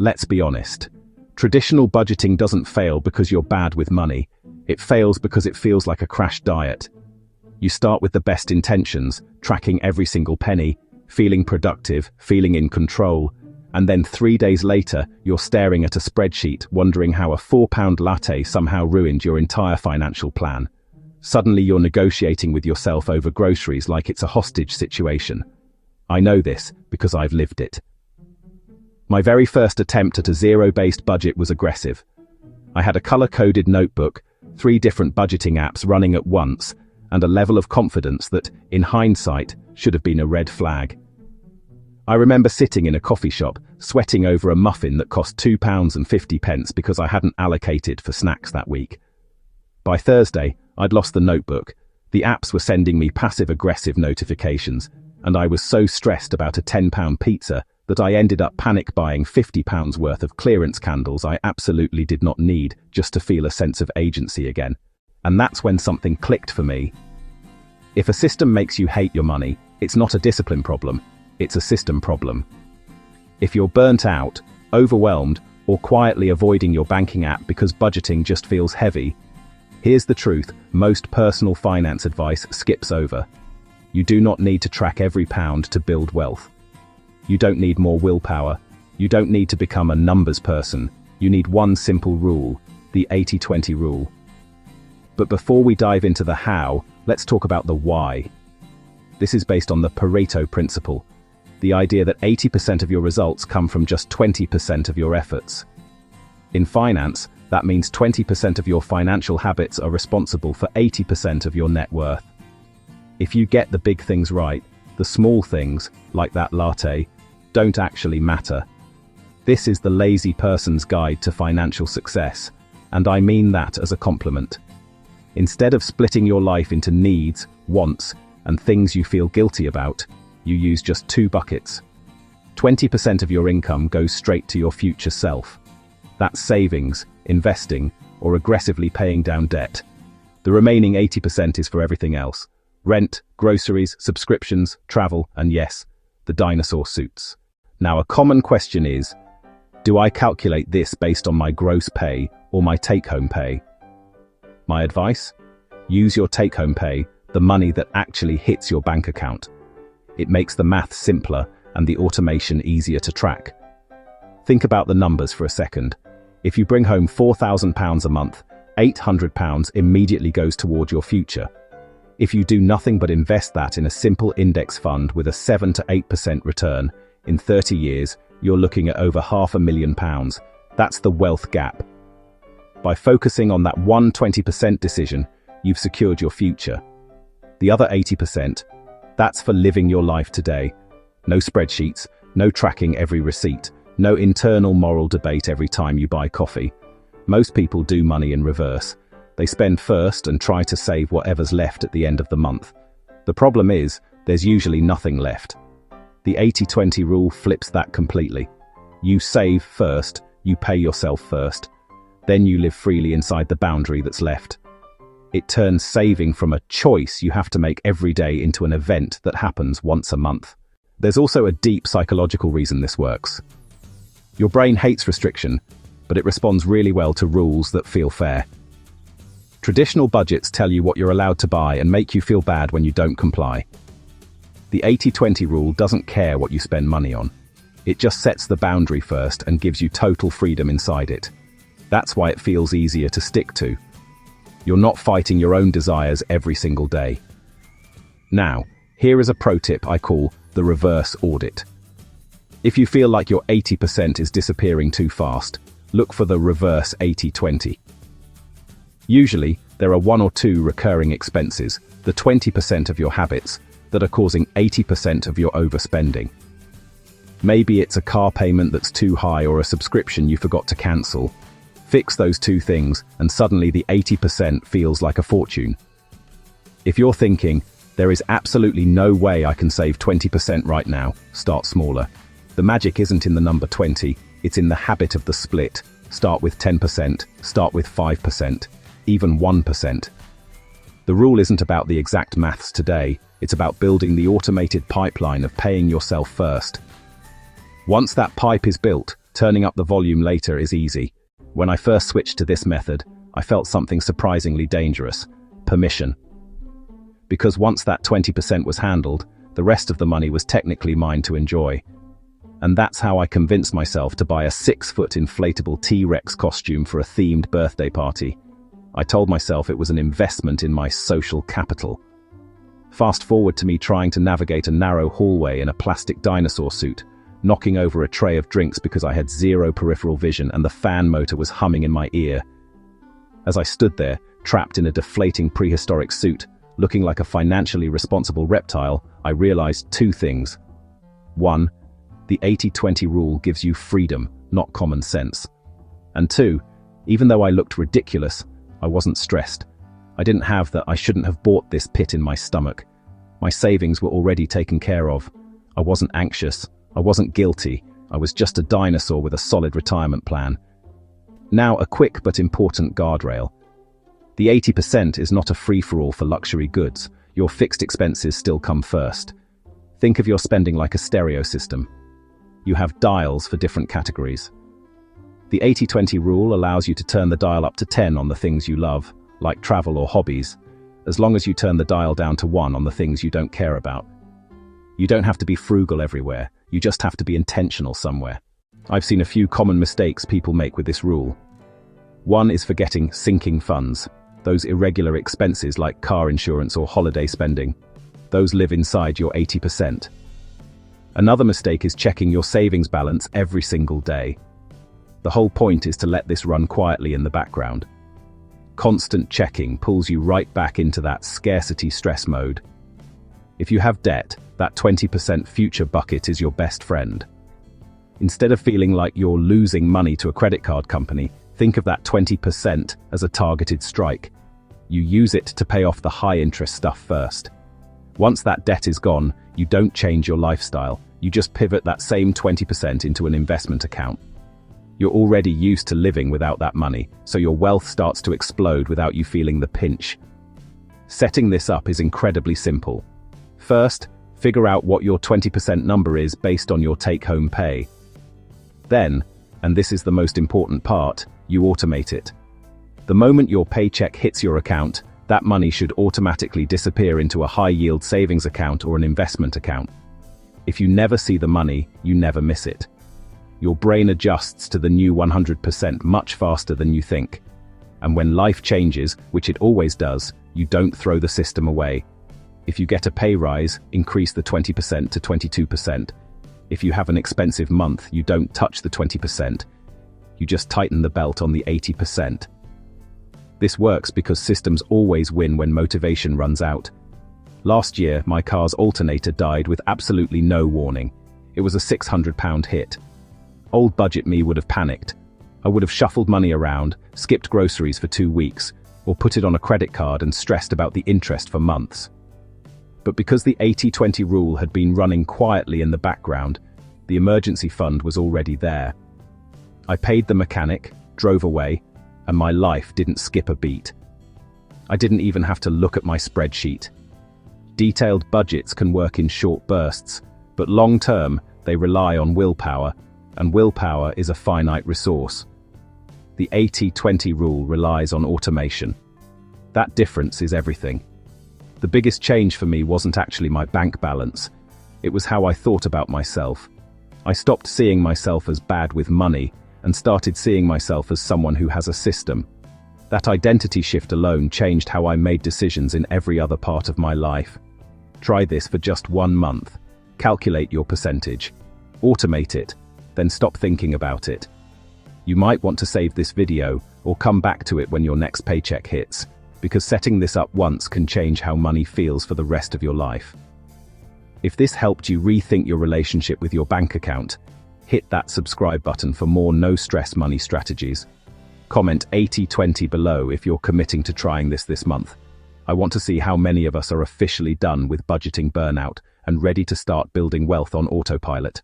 Let's be honest. Traditional budgeting doesn't fail because you're bad with money. It fails because it feels like a crash diet. You start with the best intentions, tracking every single penny, feeling productive, feeling in control, and then 3 days later, you're staring at a spreadsheet, wondering how a £4 latte somehow ruined your entire financial plan. Suddenly you're negotiating with yourself over groceries like it's a hostage situation. I know this because I've lived it. My very first attempt at a zero-based budget was aggressive. I had a color-coded notebook, 3 different budgeting apps running at once, and a level of confidence that, in hindsight, should have been a red flag. I remember sitting in a coffee shop, sweating over a muffin that cost £2.50 because I hadn't allocated for snacks that week. By Thursday, I'd lost the notebook. The apps were sending me passive-aggressive notifications, and I was so stressed about a £10 pizza that I ended up panic buying £50 worth of clearance candles I absolutely did not need just to feel a sense of agency again. And that's when something clicked for me. If a system makes you hate your money, it's not a discipline problem, it's a system problem. If you're burnt out, overwhelmed, or quietly avoiding your banking app because budgeting just feels heavy, here's the truth most personal finance advice skips over. You do not need to track every pound to build wealth. You don't need more willpower. You don't need to become a numbers person. You need one simple rule, the 80-20 rule. But before we dive into the how, let's talk about the why. This is based on the Pareto Principle, the idea that 80% of your results come from just 20% of your efforts. In finance, that means 20% of your financial habits are responsible for 80% of your net worth. If you get the big things right, the small things, like that latte, don't actually matter. This is the lazy person's guide to financial success, and I mean that as a compliment. Instead of splitting your life into needs, wants, and things you feel guilty about, you use just 2 buckets. 20% of your income goes straight to your future self. That's savings, investing, or aggressively paying down debt. The remaining 80% is for everything else. Rent, groceries, subscriptions, travel, and yes, the dinosaur suits. Now, a common question is, do I calculate this based on my gross pay or my take-home pay? My advice? Use your take-home pay, the money that actually hits your bank account. It makes the math simpler and the automation easier to track. Think about the numbers for a second. If you bring home £4,000 a month, £800 immediately goes toward your future. If you do nothing but invest that in a simple index fund with a 7 to 8% return, in 30 years, you're looking at over £500,000. That's the wealth gap. By focusing on that 20% decision, you've secured your future. The other 80%, that's for living your life today. No spreadsheets, no tracking every receipt, no internal moral debate every time you buy coffee. Most people do money in reverse. They spend first and try to save whatever's left at the end of the month. The problem is, there's usually nothing left. The 80-20 rule flips that completely. You save first, you pay yourself first. Then you live freely inside the boundary that's left. It turns saving from a choice you have to make every day into an event that happens once a month. There's also a deep psychological reason this works. Your brain hates restriction, but it responds really well to rules that feel fair. Traditional budgets tell you what you're allowed to buy and make you feel bad when you don't comply. The 80-20 rule doesn't care what you spend money on. It just sets the boundary first and gives you total freedom inside it. That's why it feels easier to stick to. You're not fighting your own desires every single day. Now, here is a pro tip I call the reverse audit. If you feel like your 80% is disappearing too fast, look for the reverse 80-20. Usually, there are 1 or 2 recurring expenses, the 20% of your habits, that are causing 80% of your overspending. Maybe it's a car payment that's too high or a subscription you forgot to cancel. Fix those 2 things, and suddenly the 80% feels like a fortune. If you're thinking, there is absolutely no way I can save 20% right now, start smaller. The magic isn't in the number 20, it's in the habit of the split. Start with 10%, start with 5%, even 1%. The rule isn't about the exact maths today, it's about building the automated pipeline of paying yourself first. Once that pipe is built, Turning up the volume later is easy. When I first switched to this method, I felt something surprisingly dangerous: permission. Because once that 20% was handled, the rest of the money was technically mine to enjoy. And that's how I convinced myself to buy a 6-foot inflatable T-Rex costume for a themed birthday party. I told myself it was an investment in my social capital. Fast forward to me trying to navigate a narrow hallway in a plastic dinosaur suit, knocking over a tray of drinks because I had zero peripheral vision and the fan motor was humming in my ear. As I stood there, trapped in a deflating prehistoric suit, looking like a financially responsible reptile, I realized two things. 1. The 80-20 rule gives you freedom, not common sense. And 2, even though I looked ridiculous, I wasn't stressed. I didn't have the "I shouldn't have bought this" pit in my stomach. My savings were already taken care of. I wasn't anxious. I wasn't guilty. I was just a dinosaur with a solid retirement plan. Now, a quick but important guardrail. The 80% is not a free-for-all for luxury goods. Your fixed expenses still come first. Think of your spending like a stereo system. You have dials for different categories. The 80-20 rule allows you to turn the dial up to 10 on the things you love, like travel or hobbies, as long as you turn the dial down to 1 on the things you don't care about. You don't have to be frugal everywhere, you just have to be intentional somewhere. I've seen a few common mistakes people make with this rule. One is forgetting sinking funds, those irregular expenses like car insurance or holiday spending. Those live inside your 80%. Another mistake is checking your savings balance every single day. The whole point is to let this run quietly in the background. Constant checking pulls you right back into that scarcity stress mode. If you have debt, that 20% future bucket is your best friend. Instead of feeling like you're losing money to a credit card company, think of that 20% as a targeted strike. You use it to pay off the high-interest stuff first. Once that debt is gone, you don't change your lifestyle, you just pivot that same 20% into an investment account. You're already used to living without that money, so your wealth starts to explode without you feeling the pinch. Setting this up is incredibly simple. First, figure out what your 20% number is based on your take-home pay. Then, and this is the most important part, you automate it. The moment your paycheck hits your account, that money should automatically disappear into a high-yield savings account or an investment account. If you never see the money, you never miss it. Your brain adjusts to the new 100% much faster than you think. And when life changes, which it always does, you don't throw the system away. If you get a pay rise, increase the 20% to 22%. If you have an expensive month, you don't touch the 20%. You just tighten the belt on the 80%. This works because systems always win when motivation runs out. Last year, my car's alternator died with absolutely no warning. It was a £600 hit. Old budget me would have panicked. I would have shuffled money around, skipped groceries for 2 weeks, or put it on a credit card and stressed about the interest for months. But because the 80-20 rule had been running quietly in the background, the emergency fund was already there. I paid the mechanic, drove away, and my life didn't skip a beat. I didn't even have to look at my spreadsheet. Detailed budgets can work in short bursts, but long-term, they rely on willpower, and willpower is a finite resource. The 80-20 rule relies on automation. That difference is everything. The biggest change for me wasn't actually my bank balance. It was how I thought about myself. I stopped seeing myself as bad with money and started seeing myself as someone who has a system. That identity shift alone changed how I made decisions in every other part of my life. Try this for just 1 month. Calculate your percentage. Automate it. Then stop thinking about it. You might want to save this video or come back to it when your next paycheck hits, because setting this up once can change how money feels for the rest of your life. If this helped you rethink your relationship with your bank account, hit that subscribe button for more no-stress money strategies. Comment 80-20 below if you're committing to trying this month. I want to see how many of us are officially done with budgeting burnout and ready to start building wealth on autopilot.